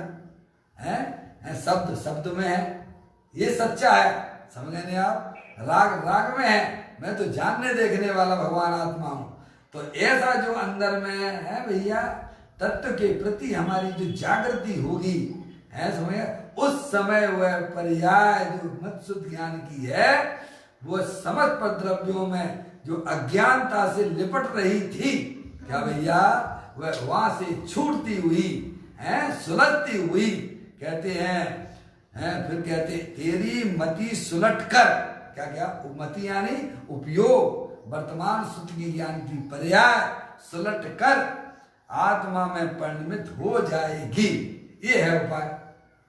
हैं? शब्द में है, ये सच्चा है। समझ गए आप? राग में है, मैं तो जानने देखने वाला भगवान आत्मा हूं। तो ऐसा जो अंदर में है भैया, तत्व के प्रति हमारी जो जागृति होगी है, समझे, उस समय वह पर्याय जो मत शुद्ध ज्ञान की है, वो समस्त द्रव्यों में जो अज्ञानता से लिपट रही थी, क्या भैया, वह वहां से छूटती हुई है, सुलझती हुई, कहते हैं फिर कहते तेरी मति सुलट कर, क्या क्या मति यानी उपयोग, वर्तमान शुद्ध ज्ञान की पर्याय सुलट कर आत्मा में परिणमित हो जाएगी। ये है उपाय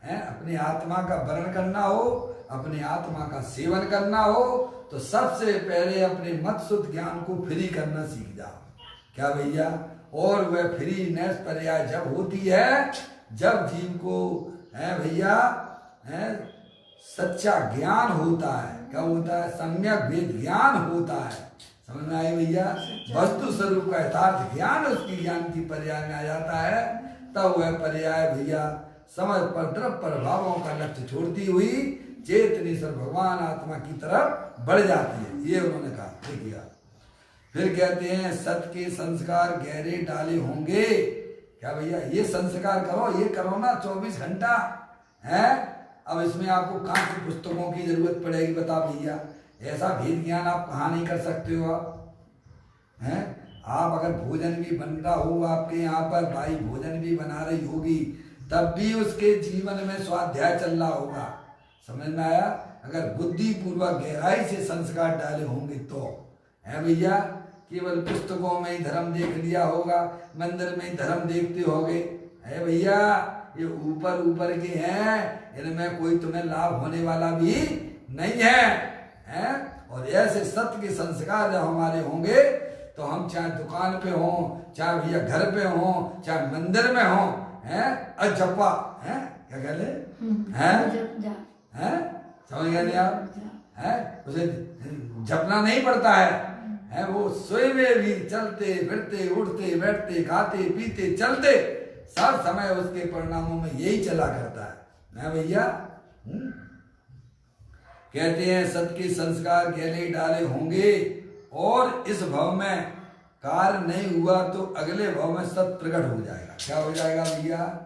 है। अपनी आत्मा का वर्ण करना हो, अपनी आत्मा का सेवन करना हो, तो सबसे पहले अपने मत शुद्ध ज्ञान को फ्री करना सीख जाओ, क्या भैया। और वह फ्रीनेस पर्याय जब होती है, जब जीव को है भैया है सच्चा ज्ञान होता है। क्या होता है? सम्यक वेद ज्ञान होता है। समझ में आई भैया? वस्तु स्वरूप का यथार्थ ज्ञान उसकी ज्ञान की पर्याय में आ जाता है, तब वह पर्याय भैया समझ पर द्रव्य प्रभावों का लक्ष्य छोड़ती हुई चेतनी सर भगवान आत्मा की तरफ बढ़ जाती है। ये उन्होंने कहा। देखिए फिर कहते हैं सत के संस्कार गहरे डाले होंगे। क्या भैया? ये संस्कार करो, ये करो ना 24 घंटा है। अब इसमें आपको कहाँ की पुस्तकों की जरूरत पड़ेगी? बता भैया, ऐसा भेद ज्ञान आप कहाँ नहीं कर सकते हो आप हैं? आप अगर भोजन भी बन रहा हो आपके यहाँ पर, भाई भोजन भी बना रही होगी, तब भी उसके जीवन में स्वाध्याय चल रहा होगा। समझ में आया? अगर बुद्धि पूर्वक गहराई से संस्कार डाले होंगे तो है भैया। केवल पुस्तकों में ही धर्म देख लिया होगा, मंदिर में ही धर्म देखते होगे, है भैया। ये ऊपर ऊपर के हैं, इनमें कोई तुम्हें लाभ होने वाला भी नहीं है। और ऐसे सत्य के संस्कार जब हमारे होंगे, तो हम चाहे दुकान पे हो, चाहे भैया घर पे हो, चाहे मंदिर में हो, हैं अजपा है, क्या कहते हैं, समझ गए नहीं आप? है उसे जपना नहीं पड़ता है, वो सोए में भी चलते फिरते उठते बैठते खाते पीते चलते सब समय उसके परिणामों में यही चला करता है भैया। कहते हैं सत के संस्कार गहरे डाले होंगे, और इस भव में कार्य नहीं हुआ तो अगले भव में सत प्रकट हो जाएगा। क्या हो जाएगा भैया?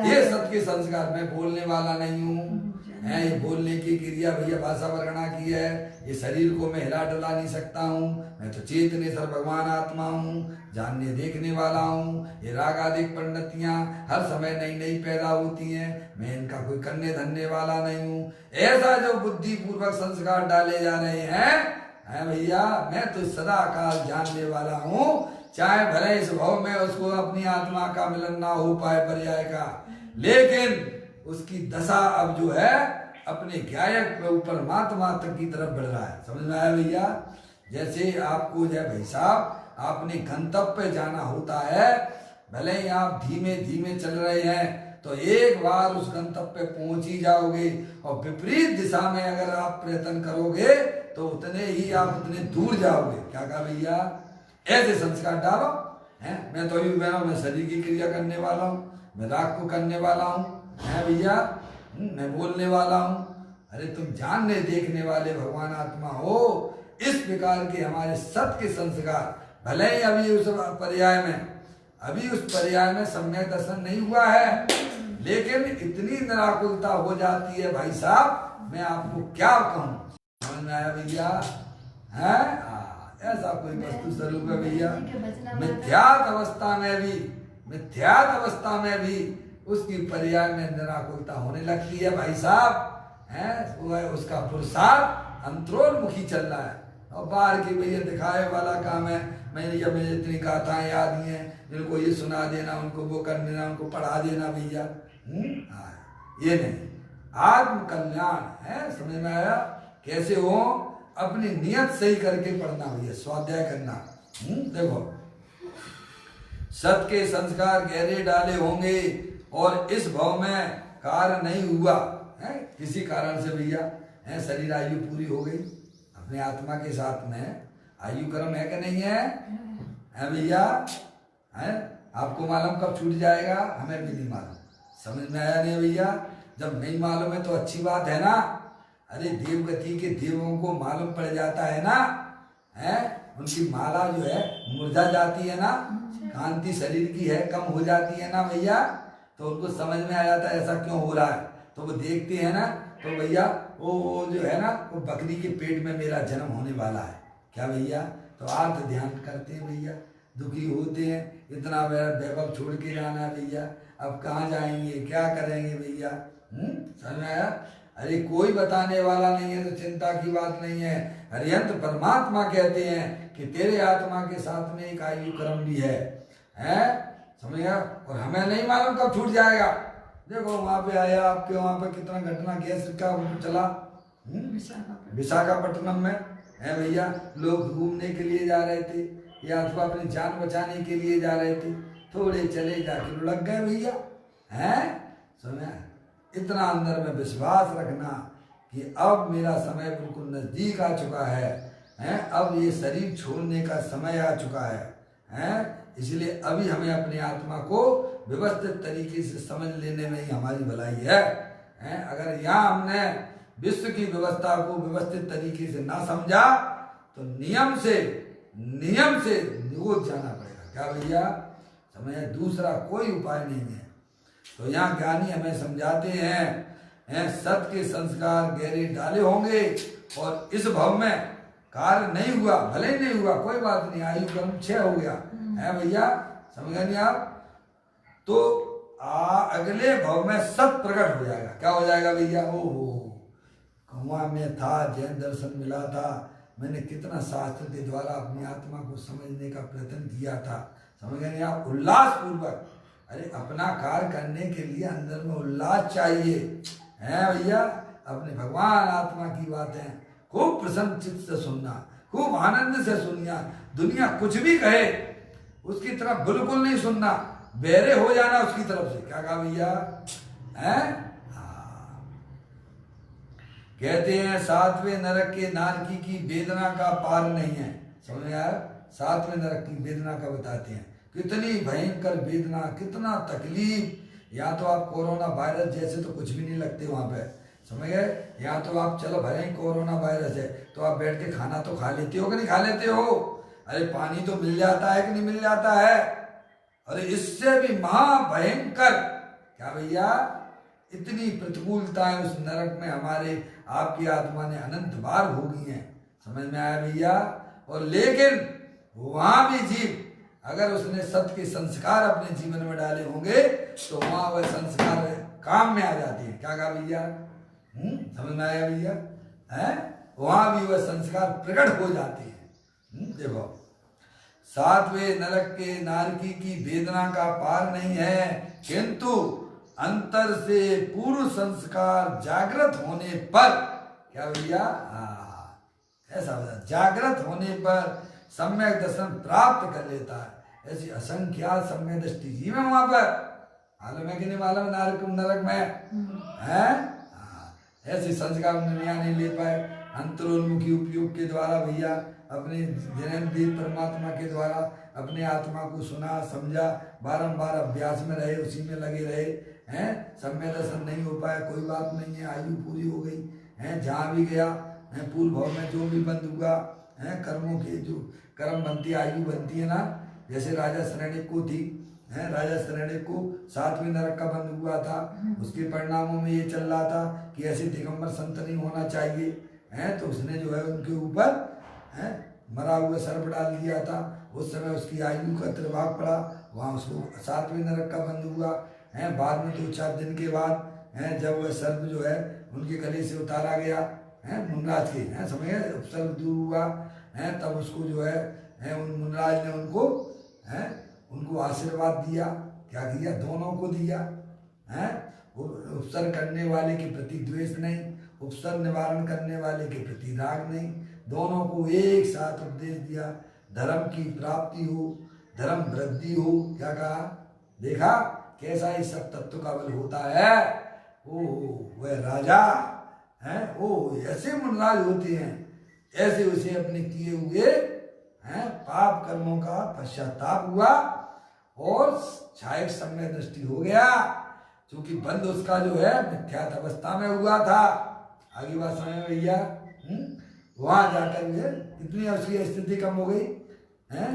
ये सत के संस्कार, मैं बोलने वाला नहीं हूँ है, ये बोलने की क्रिया भैया भाषा वर्णना की है, ये शरीर को मैं हिला डुला नहीं सकता हूँ, मैं तो चेतनेश्वर भगवान आत्मा हूँ, जानने देखने वाला हूँ। ये राग आदि पंडितियाँ हर समय नई नई पैदा होती हैं, मैं इनका कोई करने धरने वाला नहीं हूँ। ऐसा जो बुद्धि पूर्वक संस्कार डाले जा रहे हैं भैया, मैं तो सदा काल जानने वाला हूँ, चाहे भले इस भाव में उसको अपनी आत्मा का मिलन ना हो पाए पर्याय का, लेकिन उसकी दशा अब जो है अपने गायक के ऊपर परमात्मा तक की तरफ बढ़ रहा है। समझ में आया भैया? जैसे आपको जो है भाई साहब आपने गंतव्य पे जाना होता है, भले ही आप धीमे धीमे चल रहे हैं, तो एक बार उस गंतव्य पे पहुंच ही जाओगे, और विपरीत दिशा में अगर आप प्रयत्न करोगे तो उतने ही आप उतने दूर जाओगे। क्या कहा भैया? ऐसे संस्कार डालो है। मैं तो मैं शरीर की क्रिया करने वाला हूँ, मैं राग को करने वाला हूँ है भैया, मैं बोलने वाला हूँ। अरे तुम जानने देखने वाले भगवान आत्मा हो। इस प्रकार के हमारे सत्य के संस्कार, भले ही अभी उस पर्याय में सम्यक दर्शन नहीं हुआ है, लेकिन इतनी निराकुलता हो जाती है भाई साहब, मैं आपको क्या कहूँ। समझ में आया भैया? है ऐसा कोई वस्तु स्वरूप है भैया। मिथ्यात अवस्था में भी उसकी पर्याय में निराकुलता होने लगती है भाई साहब, है उसका पुरुषार्थ अंतरोन्मुखी चल रहा है, और बाहर की भैया दिखाए वाला काम है। मैंने इतनी गाथाएं याद हैं, जिनको ये सुना देना, उनको वो कर देना, उनको पढ़ा देना भैया, ये नहीं। आत्म कल्याण है, समझ में आया? कैसे हो? अपनी नियत सही करके पढ़ना भैया, स्वाध्याय करना। देखो सत के संस्कार गहरे डाले होंगे, और इस भाव में कार्य नहीं हुआ है किसी कारण से भैया, है शरीर आयु पूरी हो गई, अपने आत्मा के साथ में आयु क्रम है कि नहीं है भैया? है आपको मालूम कब छूट जाएगा? हमें भी नहीं मालूम। समझ में आया नहीं भैया? जब नहीं मालूम है तो अच्छी बात है ना। अरे देवगति के देवों को मालूम पड़ जाता है ना, है उनकी माला जो है मुरझा जाती है ना, कांति शरीर की है कम हो जाती है ना भैया, तो उनको समझ में आ जाता है ऐसा क्यों हो रहा है। तो वो देखते हैं ना, तो भैया वो जो है ना, वो बकरी के पेट में मेरा जन्म होने वाला है क्या भैया, तो आर्त ध्यान करते हैं भैया, दुखी होते हैं, इतना मेरा वैभव छोड़ के जाना है भैया, अब कहाँ जाएंगे, क्या करेंगे भैया। समझ में आया। अरे कोई बताने वाला नहीं है तो चिंता की बात नहीं है। हरिहंत परमात्मा कहते हैं कि तेरे आत्मा के साथ में एक आयु क्रम भी है, समझ गया। और हमें नहीं मालूम कब छूट जाएगा। देखो वहां पे आया, आपके वहां पे कितना घटना गैस का चला विशाखापट्टनम में है भैया, लोग घूमने के लिए जा रहे थे या अथवा अपनी जान बचाने के लिए जा रहे थे, थोड़े चले जाके लग गए भैया, हैं। सुना, इतना अंदर में विश्वास रखना कि अब मेरा समय बिल्कुल नजदीक आ चुका है, हैं, अब ये शरीर छोड़ने का समय आ चुका है, हैं। इसलिए अभी हमें अपनी आत्मा को व्यवस्थित तरीके से समझ लेने में ही हमारी भलाई है, हैं। अगर यहाँ हमने विश्व की व्यवस्था को व्यवस्थित तरीके से ना समझा तो नियम से निगोद जाना पड़ेगा क्या भैया, समझे। दूसरा कोई उपाय नहीं है। तो यहाँ ज्ञानी हमें समझाते हैं सत के संस्कार गहरे डाले होंगे और इस भव में कार्य नहीं हुआ, भले ही नहीं हुआ कोई बात नहीं, आयु क्रम 6 हो गया है भैया, समझ गए नहीं आप, तो अगले भव में सत प्रकट हो जाएगा। क्या हो जाएगा भैया, ओहो वहां में था, जैन दर्शन मिला था, मैंने कितना शास्त्र के द्वारा अपनी आत्मा को समझने का प्रयत्न किया था, समझ गए नहीं आप। उल्लास पूर्वक, अरे अपना कार्य करने के लिए अंदर में उल्लास चाहिए, है भैया। अपने भगवान आत्मा की बातें खूब प्रसन्न चित्त से सुनना, खूब आनंद से सुनिया, दुनिया कुछ भी कहे उसकी तरफ बिल्कुल नहीं सुनना, बेरे हो जाना उसकी तरफ से। क्या कहा भैया, हैं। कहते हैं 7वें नरक के नारकी की वेदना का पार नहीं है, समझ में आया। 7वें नरक की वेदना का बताते हैं, कितनी भयंकर वेदना, कितना तकलीफ। या तो आप कोरोना वायरस जैसे तो कुछ भी नहीं लगते वहां पे, समझ गए। या तो आप चलो भले ही कोरोना वायरस है तो आप बैठ के खाना तो खा लेते हो कि नहीं खा लेते हो, अरे पानी तो मिल जाता है कि नहीं मिल जाता है। अरे इससे भी महाभयंकर क्या भैया, इतनी प्रतिकूलताएं उस नरक में हमारे आपकी आत्मा ने अनंत बार भोगी हैं, समझ में आया भैया। और लेकिन वहां भी जीव अगर उसने सत्य के संस्कार अपने जीवन में डाले होंगे तो वहां वह संस्कार काम में आ जाते हैं। क्या कहा भैया, समझ में आया भैया, है। वहां भी वह संस्कार प्रकट हो जाते हैं। देखो 7वें नरक के नारकी की वेदना का पार नहीं है, किंतु अंतर से पूर्व संस्कार जागृत होने पर क्या भैया, ऐसा होता है, जागृत होने पर सम्यक दर्शन प्राप्त कर लेता है। ऐसी असंख्यात सम्यक दृष्टि जीव है वहां पर, मालूम है कि नहीं मालूम, नरक में है। ऐसे संस्कार नहीं ले पाए, अंतरोन्मुखी उपयोग के द्वारा भैया अपने जन्मदेव परमात्मा के द्वारा अपने आत्मा को सुना समझा, बारंबार अभ्यास में रहे, उसी में लगे रहे, हैं। सम्यक दर्शन नहीं हो पाया, कोई बात नहीं है, आयु पूरी हो गई, हैं। जहाँ भी गया है पूर्व भव में जो भी बंद हुआ है, कर्मों के जो कर्म बनती आयु बनती है ना, जैसे राजा शरण्य को थी, है। राजा शरण्य को 7वें नरक का बंद हुआ था, उसके परिणामों में ये चल रहा था कि ऐसे दिगंबर संत नहीं होना चाहिए, है। तो उसने जो है उनके ऊपर है मरा हुआ सर्प डाल दिया था। उस समय उसकी आयु का त्रिभाग पड़ा, वहाँ उसको 7वें नरक का बंद हुआ, है। बाद में 2-4 दिन के बाद है जब वह सर्प जो है उनके गले से उतारा गया, है, मुनराज के, हैं, समझ गए, सर्प दूर हुआ, है। तब उसको जो है उन मुनराज ने उनको है उनको आशीर्वाद दिया, क्या किया, दोनों को दिया, है। उपसर करने वाले के प्रति द्वेष नहीं, उपसर निवारण करने वाले के प्रति राग नहीं, दोनों को एक साथ उपदेश दिया, धर्म की प्राप्ति हो, धर्म वृद्धि हो। क्या कहा, देखा कैसा ही सब तत्व का बल होता है। ओ वह राजा है, ओ ऐसे मुनराज होते हैं, ऐसे उसे अपने किए हुए हैं पाप कर्मों का पश्चाताप हुआ और छायक सम्यक दृष्टि हो गया, क्योंकि बंद उसका जो है मिथ्यात अवस्था में हुआ था। आगे बात समझ में भैया, वहां जाकर भी कितनी उसकी स्थिति कम हो गई है,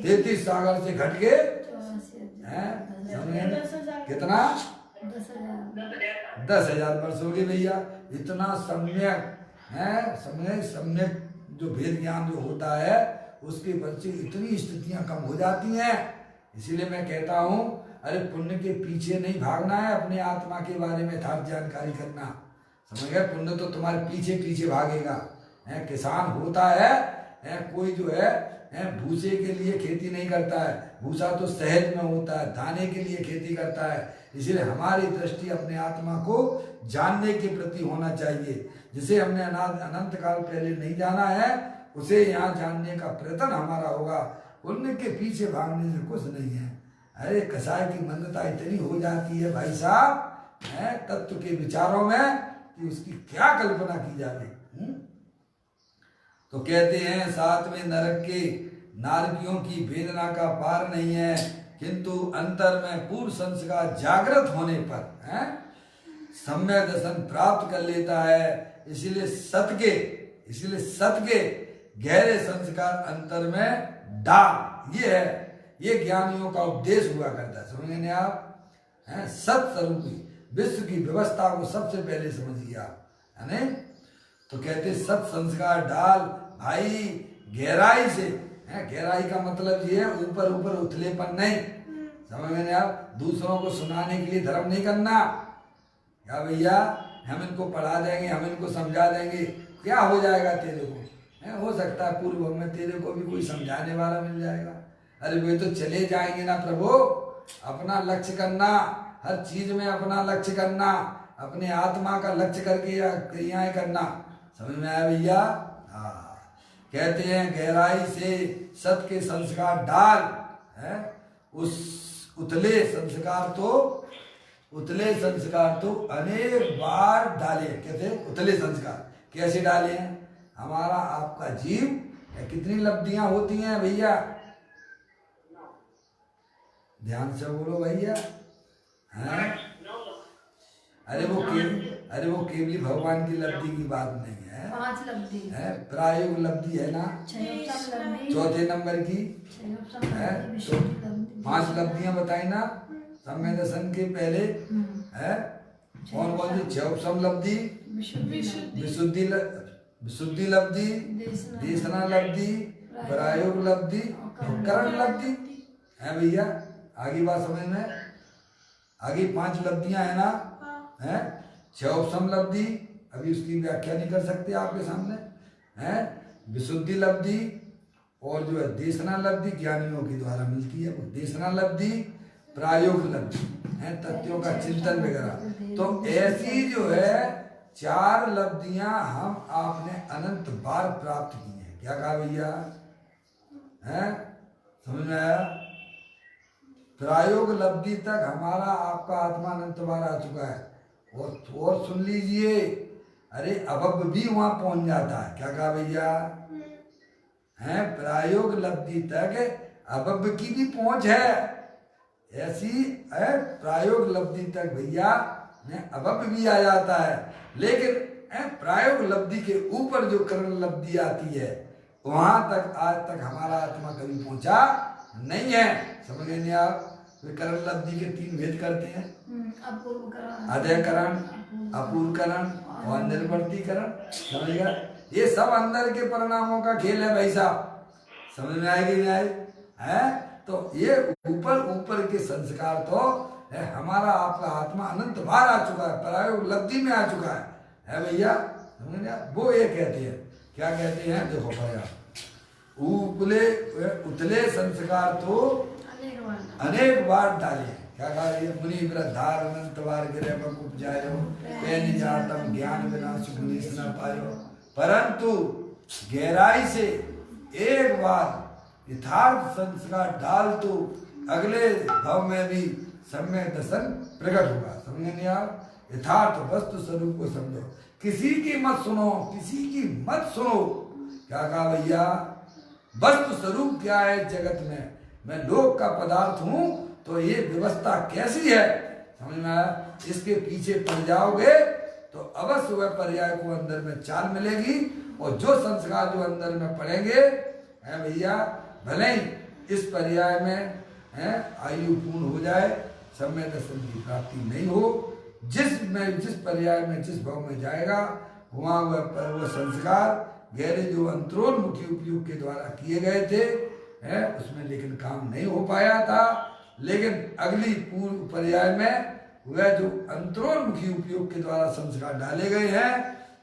33 सागर से घट के हैं, समझे कितना 10,000 वर्ष हो गए भैया। इतना सम्यक है, सम्यक जो वेद ज्ञान जो होता है उसके बल से इतनी स्थितियां कम हो जाती हैं। इसीलिए मैं कहता हूं, अरे पुण्य के पीछे नहीं भागना है, अपने आत्मा के बारे में यथार्थ जानकारी करना, समझ गए। पुण्य तो तुम्हारे पीछे पीछे भागेगा। किसान होता है, कोई जो है भूसे के लिए खेती नहीं करता है, भूसा तो सहज में होता है, दाने के लिए खेती करता है। इसलिए हमारी दृष्टि अपने आत्मा को जानने के प्रति होना चाहिए। जिसे हमने अनंत काल पहले नहीं जाना है उसे यहाँ जानने का प्रयत्न हमारा होगा। पुण्य के पीछे भागने से कुछ नहीं है। अरे कसाई की मंदता इतनी हो जाती है भाई साहब तत्व के विचारों में कि उसकी क्या कल्पना की जाए। तो कहते हैं 7वें नरक के नारकियों की वेदना का पार नहीं है, किंतु अंतर में पूर्व संस्कार जागृत होने पर सम्यक दर्शन प्राप्त कर लेता है। इसीलिए सत के गहरे संस्कार अंतर में डाल, ये है, ये ज्ञानियों का उपदेश हुआ करता है। समझेंगे आप? सत स्वरूपी विश्व की व्यवस्था को सबसे पहले समझिए आप, है नहीं? तो कहते सत संस्कार डाल भाई गहराई से। गहराई का मतलब ये है ऊपर ऊपर उथलेपन नहीं, समझ में आप? दूसरों को सुनाने के लिए धर्म नहीं करना, क्या भैया हम इनको पढ़ा देंगे, हम इनको समझा देंगे, क्या हो जाएगा तेरे को? हो सकता है पूर्व में तेरे को भी कोई समझाने वाला मिल जाएगा। अरे वे तो चले जाएंगे ना प्रभु। अपना लक्ष्य करना, हर चीज में अपना लक्ष्य करना, अपने आत्मा का लक्ष्य करके क्रियाएं करना। समझ में आया भैया? हाँ, कहते हैं गहराई से सत के संस्कार डाल, उस उतले संस्कार तो अनेक बार डाले। कहते उतले संस्कार कैसे डाले हैं? हमारा आपका जीव कितनी लब्धियां होती हैं भैया, ध्यान से बोलो भैया। हैं? अरे वो केवली भगवान की लब्धि की बात नहीं है, 5 लब्धि है, प्रायोग लब्धि है ना, 4थे नंबर की है। तो 5 लब्धियां बताई ना सम्यक दर्शन के पहले है। कौन कौन सी? क्षयोपम लब्धि, विशुद्धि लब्धि, देशना लब्धि, प्रायोग लब्धि, करण लब्धि है भैया। आगे बात समझ में? आगे 5 लब्धियां है ना, है। क्षयोपम लब्धि अभी उसकी व्याख्या नहीं कर सकते आपके सामने, है। विशुद्धि लब्धि और जो है देशना लब्धि ज्ञानियों के द्वारा मिलती है, वो देशना लब्धि, प्रायोग लब्धि है, तथ्यों का चिंतन वगैरह। तो ऐसी जो है 4 लब्धियां हम आपने अनंत बार प्राप्त की हैं। क्या कहा भैया? हैं? समझ में आया? प्रायोग लब्धि तक हमारा आपका आत्मा अनंत बार आ चुका है। और सुन लीजिए, अरे अबब भी वहां पहुंच जाता है। क्या कहा भैया? हैं? प्रायोग लब्धि तक अबब की भी पहुंच है। ऐसी है प्रायोग लब्धि तक भैया अबब भी आ जाता है। लेकिन प्रायोग लब्धि के ऊपर जो करण लब्धि आती है वहां तक आज तक हमारा आत्मा कभी पहुंचा नहीं है। समझ गए आप? वे करण लब्धि के 3 भेद करते हैं, अध्ययकरण, अपूर्वकरण और निर्वर्तीकरण। समझ गया? ये सब अंदर के परिणामों का खेल है भाई साहब। समझ में आएगी नहीं आए? है तो ये ऊपर के संस्कार तो है, हमारा आपका आत्मा अनंत बार आ चुका है, प्रायोग लब्धि में आ चुका है भैया। समझ गया? वो ये कहते हैं, क्या कहते हैं? देखो भैया, उतले संस्कार तो अनेक बार डाले। क्या कहा? ये मुनि वृद्धार अनंत बार गिरे बकुप जायो, पैनी जातम ज्ञान विनाश मुनीस न पायो। परंतु गहराई से एक बार यथार्थ संस्कार डाल तो अगले भाव में भी सम्यक दर्शन प्रकट होगा। समझेंगे आप? यथार्थ वस्तु स्वरूप को समझो, किसी की मत सुनो, किसी की मत सुनो। क्या कहा भैया? वस्तु स्वरूप क्या है जगत में? मैं लोक का पदार्थ हूं, तो ये व्यवस्था कैसी है? समझ में आया? इसके पीछे पड़ जाओगे तो अवश्य वह पर्याय को अंदर में चाल मिलेगी। और जो संस्कार जो अंदर में पड़ेंगे है भैया, भले ही इस पर्याय में आयु पूर्ण हो जाए, सम्यक दर्शन की प्राप्ति नहीं हो, जिस पर्याय में जिस भाव में जाएगा वहाँ वह संस्कार गहरे जो अंतरोन्मुखी उपयोग के द्वारा किए गए थे उसमें लेकिन काम नहीं हो पाया था। लेकिन अगली पूर्व पर्याय में वह जो अंतरोन्मुखी उपयोग के द्वारा संस्कार डाले गए हैं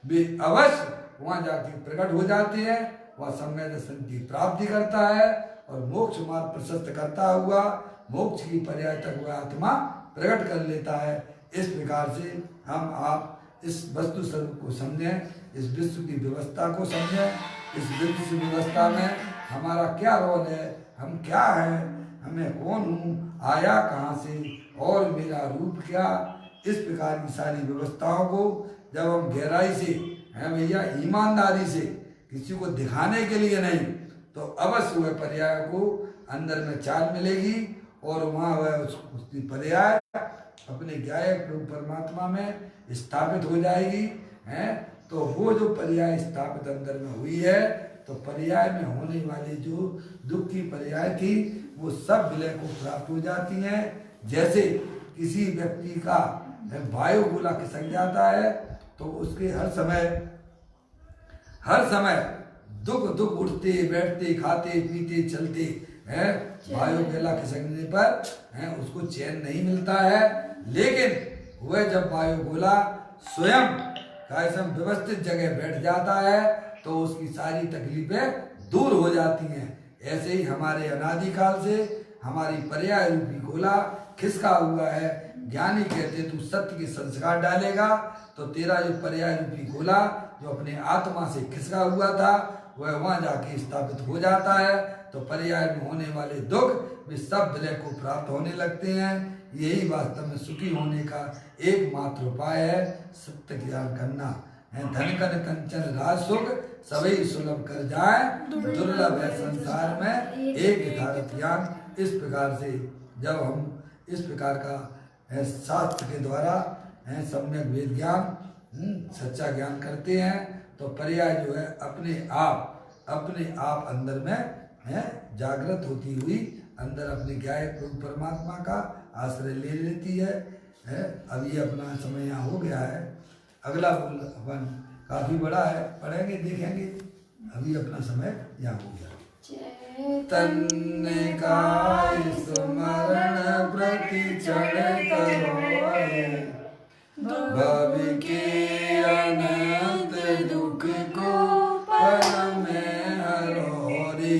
वे अवश्य वहाँ जाके प्रकट हो जाते हैं। वह सम्यक दर्शन की प्राप्ति करता है और मोक्ष मार्ग प्रशस्त करता हुआ मोक्ष की पर्याय तक वह आत्मा प्रकट कर लेता है। इस प्रकार से हम आप इस वस्तु स्वरूप को समझें, इस विश्व की व्यवस्था को समझें, इस विश्व व्यवस्था में हमारा क्या रोल है, हम क्या हैं, हमें कौन हूँ, आया कहाँ से और मेरा रूप क्या, इस प्रकार की सारी व्यवस्थाओं को जब हम गहराई से हैं भैया ईमानदारी से किसी को दिखाने के लिए नहीं तो अवश्य वह पर्याय को अंदर में चाल मिलेगी और वहाँ वह उसकी पर्याय अपने गायक प्रभु परमात्मा में स्थापित हो जाएगी। हैं तो वो जो पर्याय स्थापित अंदर में हुई है तो पर्याय में होने वाली जो दुख की पर्याय थी वो सब विलय को प्राप्त हो जाती हैं। जैसे किसी व्यक्ति का वायु गोला खिसक जाता है तो उसके हर समय दुख उठते बैठते खाते पीते चलते हैं, वायु गोला खिसकने पर उसको चैन नहीं मिलता है। लेकिन वह जब वायु गोला स्वयं व्यवस्थित जगह बैठ जाता है तो उसकी सारी तकलीफें दूर हो जाती हैं। ऐसे ही हमारे अनादिकाल से हमारी पर्याय रूपी गोला खिसका हुआ है। ज्ञानी कहते तू सत्य के संस्कार डालेगा तो तेरा जो पर्याय रूपी गोला जो अपने आत्मा से खिसका हुआ था वह वहाँ जाके स्थापित हो जाता है तो पर्याय में होने वाले दुख वे सब विलय को प्राप्त होने लगते हैं। यही वास्तव में सुखी होने का एकमात्र उपाय है, सत्य ज्ञान करना है। धन कन कंचन राज सुख सभी सुलभ कर जाए, दुर्लभ है संसार में एक यथार्थ ज्ञान। इस प्रकार से जब हम इस प्रकार का शास्त्र के द्वारा सम्यक वेद ज्ञान सच्चा ज्ञान करते हैं तो पर्याय जो है अपने आप अंदर में जागृत होती हुई अंदर अपने गायक प्रभु परमात्मा का आश्रय ले लेती है। अब ये अपना समय यहाँ हो गया है, अगला बोल अपन काफी बड़ा है, पढ़ेंगे देखेंगे। अभी अपना समय यहाँ हो गया। चैतन्य का स्मरण प्रति चढ़ करो, भव के अनंत दुख को पल में हरो रे,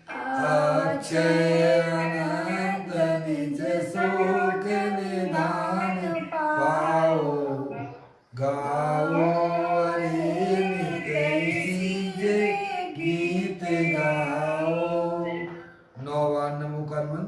अक्षय अनंत निज सुख निदान पाओ, गाओ रे नित्य गीत गाओ। 9 नमो कर्मन